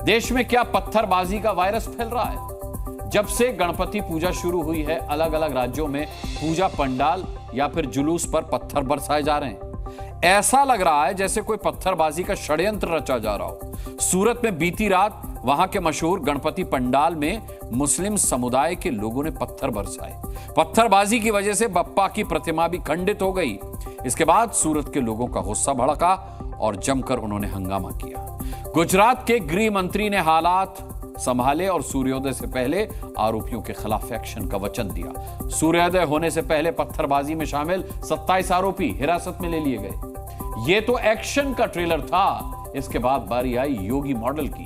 देश में क्या पत्थरबाजी का वायरस फैल रहा है? जब से गणपति पूजा शुरू हुई है, अलग अलग राज्यों में पूजा पंडाल या फिर जुलूस पर पत्थर बरसाए जा रहे हैं। ऐसा लग रहा है जैसे कोई पत्थरबाजी का षड्यंत्र रचा जा रहा हो। सूरत में बीती रात वहां के मशहूर गणपति पंडाल में मुस्लिम समुदाय के लोगों ने पत्थर बरसाए। पत्थरबाजी की वजह से बप्पा की प्रतिमा भी खंडित हो गई। इसके बाद सूरत के लोगों का गुस्सा भड़का और जमकर उन्होंने हंगामा किया। गुजरात के गृह मंत्री ने हालात संभाले और सूर्योदय से पहले आरोपियों के खिलाफ एक्शन का वचन दिया। सूर्योदय होने से पहले पत्थरबाजी में शामिल 27 आरोपी हिरासत में ले लिए गए। यह तो एक्शन का ट्रेलर था। इसके बाद बारी आई योगी मॉडल की।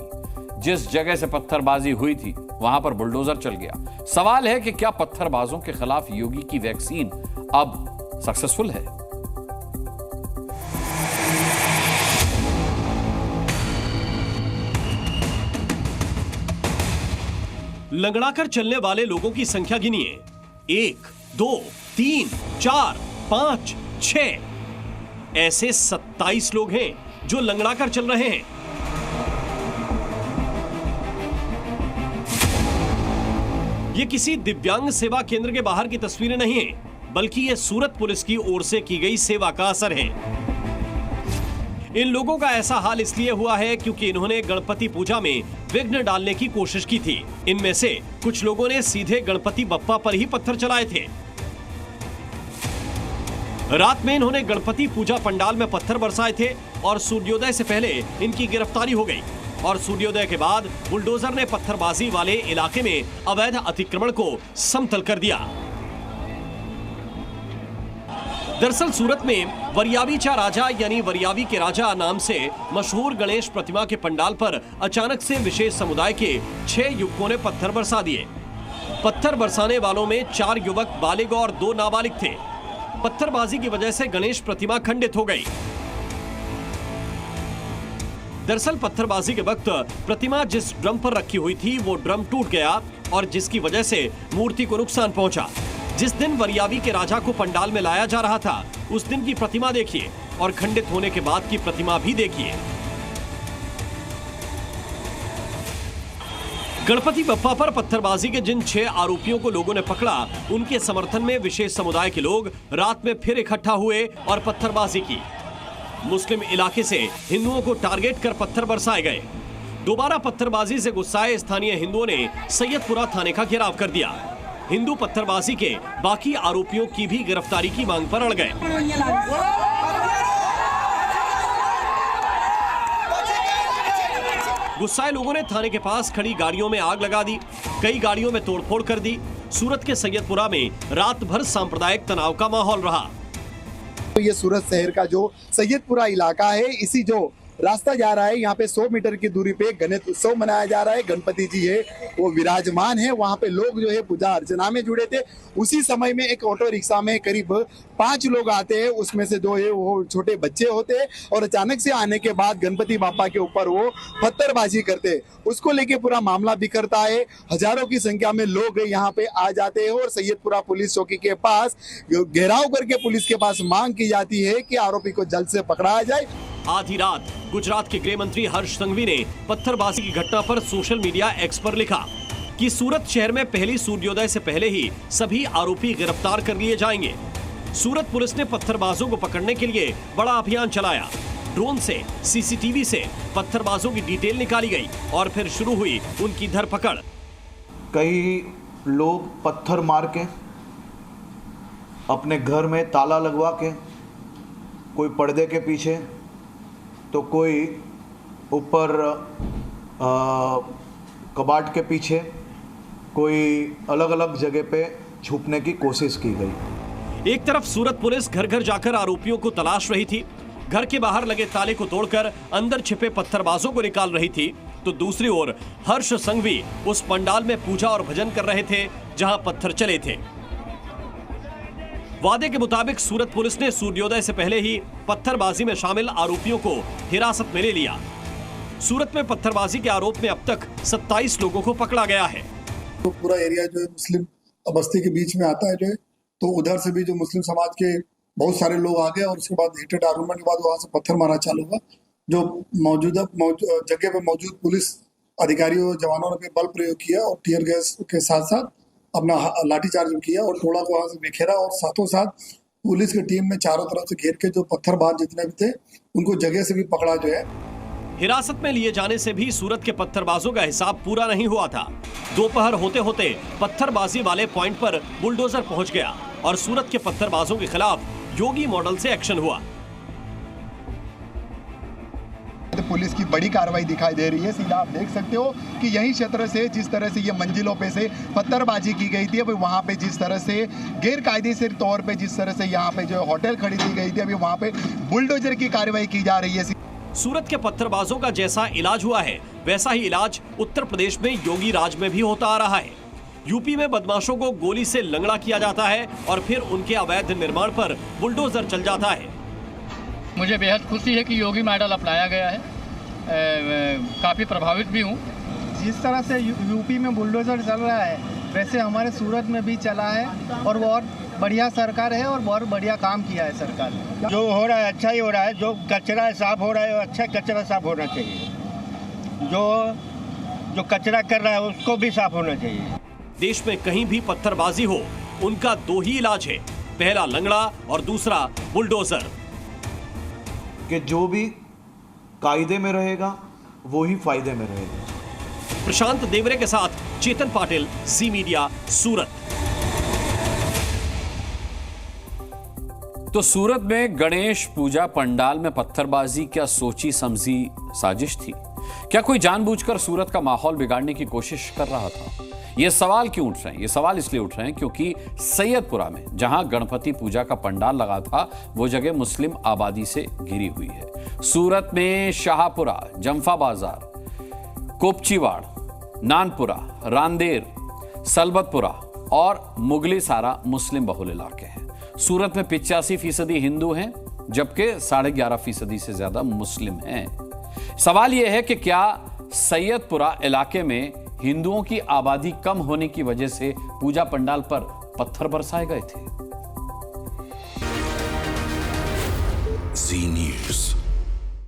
जिस जगह से पत्थरबाजी हुई थी वहां पर बुलडोजर चल गया। सवाल है कि क्या पत्थरबाजों के खिलाफ योगी की वैक्सीन अब सक्सेसफुल है? लंगड़ाकर चलने वाले लोगों की संख्या गिनिए। 1, 2, 3, 4, 5, 6 ऐसे 27 लोग हैं जो लंगड़ाकर चल रहे हैं। ये किसी दिव्यांग सेवा केंद्र के बाहर की तस्वीरें नहीं है, बल्कि ये सूरत पुलिस की ओर से की गई सेवा का असर है। इन लोगों का ऐसा हाल इसलिए हुआ है क्योंकि इन्होंने गणपति पूजा में विघ्न डालने की कोशिश की थी। इनमें से कुछ लोगों ने सीधे गणपति बप्पा पर ही पत्थर चलाए थे। रात में इन्होंने गणपति पूजा पंडाल में पत्थर बरसाए थे और सूर्योदय से पहले इनकी गिरफ्तारी हो गई और सूर्योदय के बाद बुलडोजर ने पत्थरबाजी वाले इलाके में अवैध अतिक्रमण को समतल कर दिया। दरअसल सूरत में वरियावीचा राजा यानी वरियावी के राजा नाम से मशहूर गणेश प्रतिमा के पंडाल पर अचानक से विशेष समुदाय के 6 युवकों ने पत्थर बरसा दिए। पत्थर बरसाने वालों में 4 युवक बालिग और 2 नाबालिग थे। पत्थरबाजी की वजह से गणेश प्रतिमा खंडित हो गई। दरअसल पत्थरबाजी के वक्त प्रतिमा जिस ड्रम पर रखी हुई थी वो ड्रम टूट गया और जिसकी वजह से मूर्ति को नुकसान पहुंचा। जिस दिन वरियावी के राजा को पंडाल में लाया जा रहा था उस दिन की प्रतिमा देखिए और खंडित होने के बाद की प्रतिमा भी देखिए। गणपति बप्पा पर पत्थरबाजी के जिन 6 आरोपियों को लोगों ने पकड़ा, उनके समर्थन में विशेष समुदाय के लोग रात में फिर इकट्ठा हुए और पत्थरबाजी की। मुस्लिम इलाके से हिंदुओं को टारगेट कर पत्थर बरसाए गए। दोबारा पत्थरबाजी से गुस्साए स्थानीय हिंदुओं ने सैयदपुरा थाने का घेराव कर दिया। हिंदू पत्थरबाजी के बाकी आरोपियों की भी गिरफ्तारी की मांग पर अड़ गए। गुस्साए लोगों ने थाने के पास खड़ी गाड़ियों में आग लगा दी, कई गाड़ियों में तोड़फोड़ कर दी। सूरत के सैयदपुरा में रात भर सांप्रदायिक तनाव का माहौल रहा। तो ये सूरत शहर का जो सैयदपुरा इलाका है, इसी जो रास्ता जा रहा है, यहाँ पे 100 मीटर की दूरी पे गणेश उत्सव मनाया जा रहा है। गणपति जी है वो विराजमान है। वहाँ पे लोग जो है पूजा अर्चना में जुड़े थे। उसी समय में एक ऑटो रिक्शा में करीब 5 लोग आते हैं, उसमें से 2 है वो छोटे बच्चे होते हैं और अचानक से आने के बाद गणपति बापा के ऊपर वो पत्थरबाजी करते हैं। उसको लेके पूरा मामला बिखरता है। हजारों की संख्या में लोग यहाँ पे आ जाते हैं और सैयदपुरा पुलिस चौकी के पास घेराव करके पुलिस के पास मांग की जाती है कि आरोपी को जल्द से पकड़ा जाए। आधी रात गुजरात के गृह मंत्री हर्ष संघवी ने पत्थरबाजी की घटना पर सोशल मीडिया एक्स पर लिखा कि सूरत शहर में पहली सूर्योदय से पहले ही सभी आरोपी गिरफ्तार कर लिए जाएंगे। सूरत पुलिस ने पत्थरबाजों को पकड़ने के लिए बड़ा अभियान चलाया। ड्रोन से, सीसीटीवी से पत्थरबाजों की डिटेल निकाली गई और फिर शुरू हुई उनकी धरपकड़। कई लोग पत्थर मार के, अपने घर में ताला लगवा के, कोई पर्दे के पीछे तो कोई ऊपर कबाड़ के पीछे, कोई अलग अलग जगह पे छुपने की कोशिश की गई। एक तरफ सूरत पुलिस घर घर जाकर आरोपियों को तलाश रही थी, घर के बाहर लगे ताले को तोड़कर अंदर छिपे पत्थरबाजों को निकाल रही थी, तो दूसरी ओर हर्ष संघवी उस पंडाल में पूजा और भजन कर रहे थे जहां पत्थर चले थे। वादे के मुताबिक सूरत पुलिस ने सूर्योदय से पहले ही पत्थरबाजी में शामिल आरोपियों को हिरासत में ले लिया। सूरत में पत्थरबाजी के आरोप में अब तक 27 लोगों को पकड़ा गया है। तो पूरा एरिया जो है मुस्लिम बस्ती के बीच में आता है जो है, तो उधर से भी जो मुस्लिम समाज के बहुत सारे लोग आ गए और उसके बाद हीटेड आर्गुमेंट के बाद वहां से पत्थर मारा चालू हुआ। जो मौजूदा जगह पे मौजूद पुलिस अधिकारियों जवानों ने बल प्रयोग किया और टीयर गैस के साथ साथ अपना लाठीचार्ज किया और टोला को वहां से बिखेरा और साथों साथ पुलिस की टीम ने चारों तरफ से घेर के जो पत्थरबाज जितने भी थे उनको जगह से भी पकड़ा जो है। हिरासत में लिए जाने से भी सूरत के पत्थरबाजों का हिसाब पूरा नहीं हुआ था। दोपहर होते होते पत्थरबाजी वाले पॉइंट पर बुलडोजर पहुंच गया और सूरत के पत्थरबाजों के खिलाफ योगी मॉडल से एक्शन हुआ। पुलिस की बड़ी कार्रवाई दिखाई दे रही है। सीधा आप देख सकते हो कि यही क्षेत्र से जिस तरह से ये मंजिलों पे से पत्थरबाजी की गई थी, अभी वहाँ पे जिस तरह से गैर कायदेसर तौर पे जिस तरह से यहाँ पे जो होटल खड़ी की गई थी, अभी वहाँ पे बुलडोजर की कार्रवाई की जा रही है। सूरत के पत्थरबाजों का जैसा इलाज हुआ है वैसा ही इलाज उत्तर प्रदेश में योगी राज में भी होता आ रहा है। यूपी में बदमाशों को गोली से लंगड़ा किया जाता है और फिर उनके अवैध निर्माण पर बुलडोजर चल जाता है। मुझे बेहद खुशी है कि योगी मॉडल अपनाया गया है, काफ़ी प्रभावित भी हूँ। जिस तरह से यूपी में बुलडोजर चल रहा है वैसे हमारे सूरत में भी चला है और बहुत बढ़िया सरकार है और बहुत बढ़िया काम किया है सरकार ने। जो हो रहा है अच्छा ही हो रहा है, जो कचरा साफ हो रहा है अच्छा कचरा साफ होना चाहिए, जो कचरा कर रहा है उसको भी साफ होना चाहिए। देश में कहीं भी पत्थरबाजी हो उनका दो ही इलाज है, पहला लंगड़ा और दूसरा बुलडोजर। कि जो भी कायदे में रहेगा वो ही फायदे में रहेगा। प्रशांत देवरे के साथ चेतन पाटिल, जी मीडिया, सूरत। तो सूरत में गणेश पूजा पंडाल में पत्थरबाजी क्या सोची समझी साजिश थी? क्या कोई जानबूझकर सूरत का माहौल बिगाड़ने की कोशिश कर रहा था? ये सवाल क्यों उठ रहे हैं? ये सवाल इसलिए उठ रहे हैं क्योंकि सैयदपुरा में जहां गणपति पूजा का पंडाल लगा था वो जगह मुस्लिम आबादी से घिरी हुई है। सूरत में शाहपुरा, जंफा बाजार, कोपचीवाड़, नानपुरा, रांदेर, सलबतपुरा और मुगली सारा मुस्लिम बहुल इलाके हैं। सूरत में 85% हिंदू हैं जबकि 11.5% से ज्यादा मुस्लिम हैं। सवाल यह है कि क्या सैयदपुरा इलाके में हिंदुओं की आबादी कम होने की वजह से पूजा पंडाल पर पत्थर बरसाए गए थे? जी न्यूज़।